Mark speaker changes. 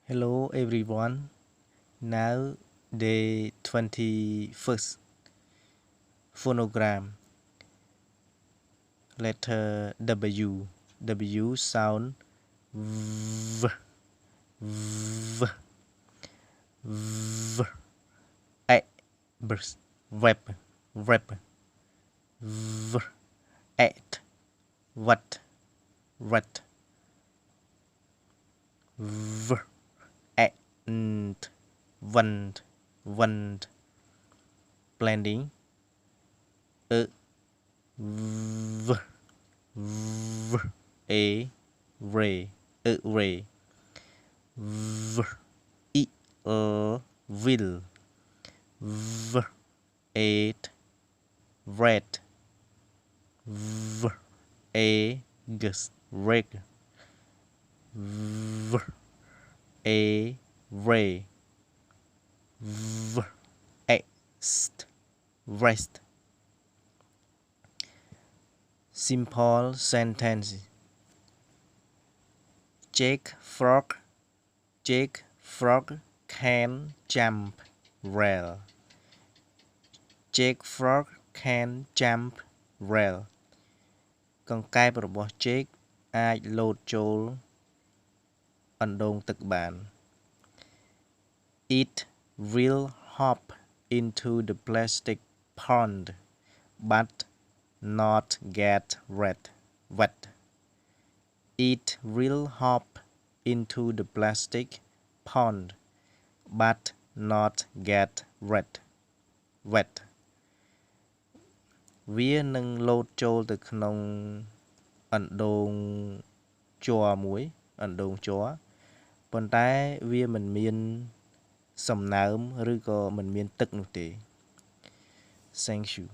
Speaker 1: Hello everyone. Now day 21st. Phonogram. Letter W. W sound V. V. V. A. Burst. Web. Web. V. At. What. What. V. And. Wand. Wand. Blending. V. V. A. Ray. Ray. V. I. Will. V. Eight. Red. V. A. Gus. Reg. V. A. Ray. V. Est. Rest. Simple sentence. Jake Frog. Jake Frog can jump rail. Jake Frog can jump rail. Con cáiរបស់ Jake អាចលោតចូលអណ្ដូងទឹកបាន It will hop into the plastic pond but not get wet. It will hop into the plastic pond but not get wet. វានឹងលោតចូលទៅក្នុងអណ្ដូងជ័រមួយអណ្ដូងជ័រប៉ុន្តែវាមិនមានសំណើមឬក៏មិនមានទឹកនោះទេ Thank you